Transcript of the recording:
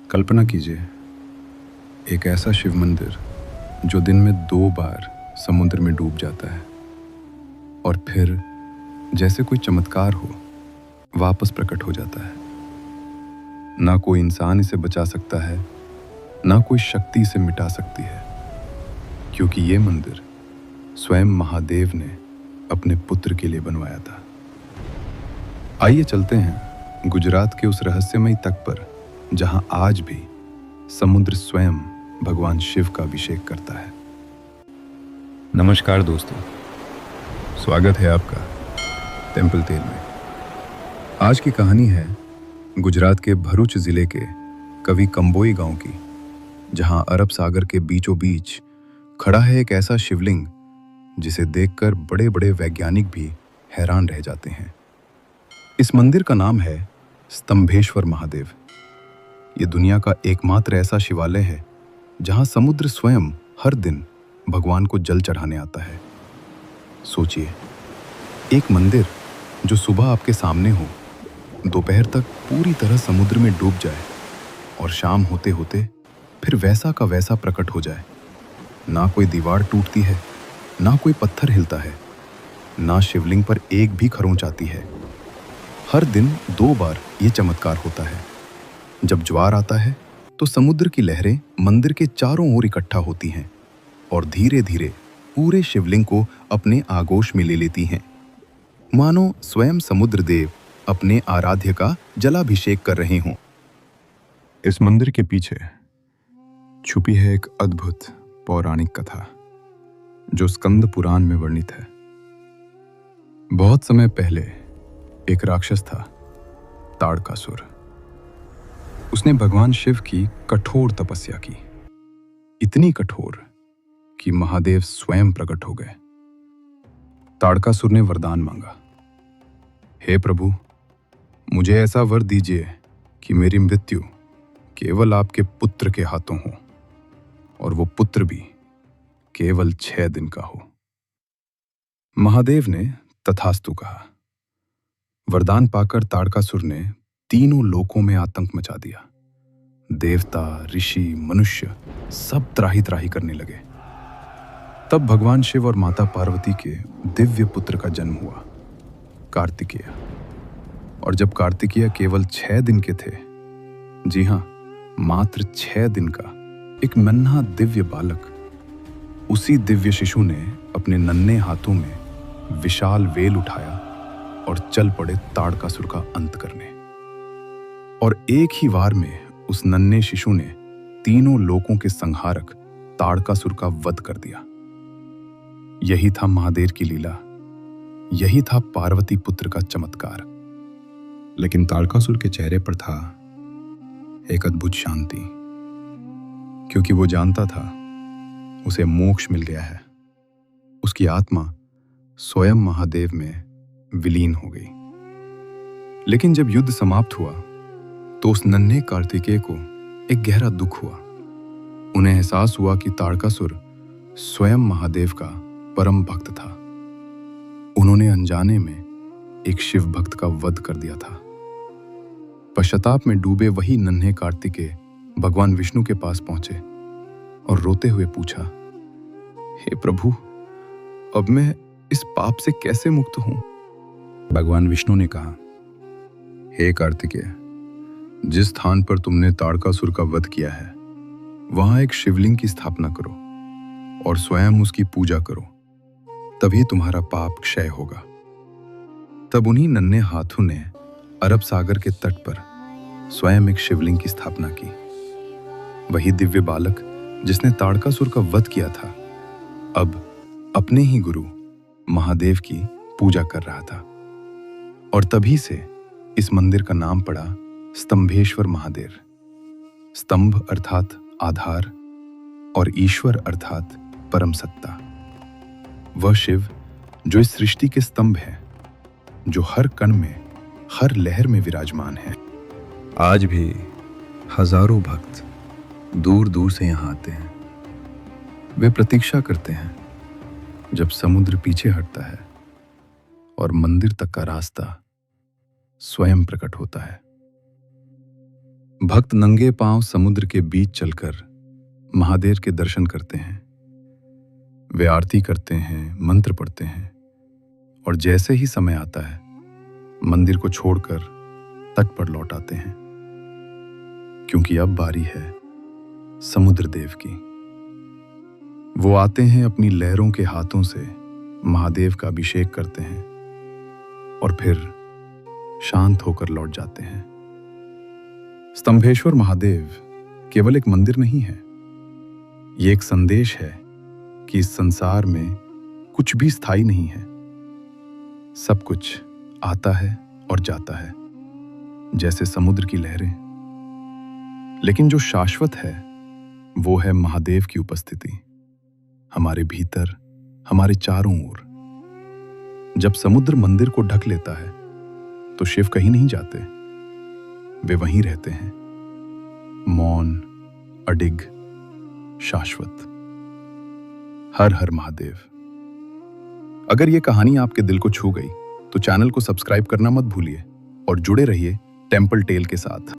कल्पना कीजिए, एक ऐसा शिव मंदिर जो दिन में 2 बार समुद्र में डूब जाता है और फिर जैसे कोई चमत्कार हो वापस प्रकट हो जाता है। ना कोई इंसान इसे बचा सकता है, ना कोई शक्ति इसे मिटा सकती है, क्योंकि ये मंदिर स्वयं महादेव ने अपने पुत्र के लिए बनवाया था। आइए चलते हैं गुजरात के उस रहस्यमयी तट पर जहां आज भी समुद्र स्वयं भगवान शिव का अभिषेक करता है। नमस्कार दोस्तों, स्वागत है आपका टेम्पल टेल में। आज की कहानी है गुजरात के भरूच जिले के कवि कंबोई गांव की, जहां अरब सागर के बीचों बीच खड़ा है एक ऐसा शिवलिंग जिसे देखकर बड़े बड़े वैज्ञानिक भी हैरान रह जाते हैं। इस मंदिर का नाम है स्तंभेश्वर महादेव। ये दुनिया का एकमात्र ऐसा शिवालय है जहां समुद्र स्वयं हर दिन भगवान को जल चढ़ाने आता है। सोचिए, एक मंदिर जो सुबह आपके सामने हो, दोपहर तक पूरी तरह समुद्र में डूब जाए और शाम होते होते फिर वैसा का वैसा प्रकट हो जाए। ना कोई दीवार टूटती है, ना कोई पत्थर हिलता है, ना शिवलिंग पर एक भी खरोंच आती है। हर दिन 2 बार ये चमत्कार होता है। जब ज्वार आता है तो समुद्र की लहरें मंदिर के चारों ओर इकट्ठा होती हैं और धीरे धीरे पूरे शिवलिंग को अपने आगोश में ले लेती हैं, मानो स्वयं समुद्र देव अपने आराध्य का जलाभिषेक कर रहे हों। इस मंदिर के पीछे छुपी है एक अद्भुत पौराणिक कथा जो स्कंद पुराण में वर्णित है। बहुत समय पहले एक राक्षस था, ताड़कासुर। उसने भगवान शिव की कठोर तपस्या की, इतनी कठोर कि महादेव स्वयं प्रकट हो गए। ताड़कासुर ने वरदान मांगा, हे प्रभु, मुझे ऐसा वर दीजिए कि मेरी मृत्यु केवल आपके पुत्र के हाथों हो, और वो पुत्र भी केवल 6 दिन का हो। महादेव ने तथास्तु कहा। वरदान पाकर ताड़कासुर ने तीनों लोकों में आतंक मचा दिया। देवता, ऋषि, मनुष्य सब त्राही त्राही करने लगे। तब भगवान शिव और माता पार्वती के दिव्य पुत्र का जन्म हुआ, कार्तिकेय। और जब कार्तिकेय केवल 6 दिन के थे, जी हां, मात्र 6 दिन का एक नन्हा दिव्य बालक, उसी दिव्य शिशु ने अपने नन्हे हाथों में विशाल वेल उठाया और चल पड़े ताड़कासुर का अंत करने। और एक ही वार में उस नन्हे शिशु ने तीनों लोकों के संहारक ताड़कासुर का वध कर दिया। यही था महादेव की लीला, यही था पार्वती पुत्र का चमत्कार। लेकिन ताड़कासुर के चेहरे पर था एक अद्भुत शांति, क्योंकि वो जानता था उसे मोक्ष मिल गया है। उसकी आत्मा स्वयं महादेव में विलीन हो गई। लेकिन जब युद्ध समाप्त हुआ तो उस नन्हे कार्तिकेय को एक गहरा दुख हुआ। उन्हें एहसास हुआ कि ताड़कासुर स्वयं महादेव का परम भक्त था। उन्होंने अनजाने में एक शिव भक्त का वध कर दिया था। पश्चाताप में डूबे वही नन्हे कार्तिकेय भगवान विष्णु के पास पहुंचे और रोते हुए पूछा, हे प्रभु, अब मैं इस पाप से कैसे मुक्त हूं? भगवान विष्णु ने कहा, हे कार्तिकेय, जिस स्थान पर तुमने ताड़कासुर का वध किया है, वहां एक शिवलिंग की स्थापना करो और स्वयं उसकी पूजा करो, तभी तुम्हारा पाप क्षय होगा। तब उन्हीं नन्हे हाथों ने अरब सागर के तट पर स्वयं एक शिवलिंग की स्थापना की। वही दिव्य बालक जिसने ताड़कासुर का वध किया था, अब अपने ही गुरु महादेव की पूजा कर रहा था। और तभी से इस मंदिर का नाम पड़ा स्तंभेश्वर महादेव। स्तंभ अर्थात आधार और ईश्वर अर्थात परम सत्ता। वह शिव जो इस सृष्टि के स्तंभ है, जो हर कण में, हर लहर में विराजमान है। आज भी हजारों भक्त दूर दूर से यहाँ आते हैं। वे प्रतीक्षा करते हैं जब समुद्र पीछे हटता है और मंदिर तक का रास्ता स्वयं प्रकट होता है। भक्त नंगे पांव समुद्र के बीच चलकर महादेव के दर्शन करते हैं। वे आरती करते हैं, मंत्र पढ़ते हैं और जैसे ही समय आता है मंदिर को छोड़कर तट पर लौट आते हैं, क्योंकि अब बारी है समुद्र देव की। वो आते हैं, अपनी लहरों के हाथों से महादेव का अभिषेक करते हैं और फिर शांत होकर लौट जाते हैं। स्तंभेश्वर महादेव केवल एक मंदिर नहीं है, ये एक संदेश है कि इस संसार में कुछ भी स्थायी नहीं है। सब कुछ आता है और जाता है, जैसे समुद्र की लहरें। लेकिन जो शाश्वत है वो है महादेव की उपस्थिति, हमारे भीतर, हमारे चारों ओर। जब समुद्र मंदिर को ढक लेता है तो शिव कहीं नहीं जाते, वे वहीं रहते हैं, मौन, अडिग, शाश्वत। हर हर महादेव। अगर ये कहानी आपके दिल को छू गई तो चैनल को सब्सक्राइब करना मत भूलिए और जुड़े रहिए टेम्पल टेल के साथ।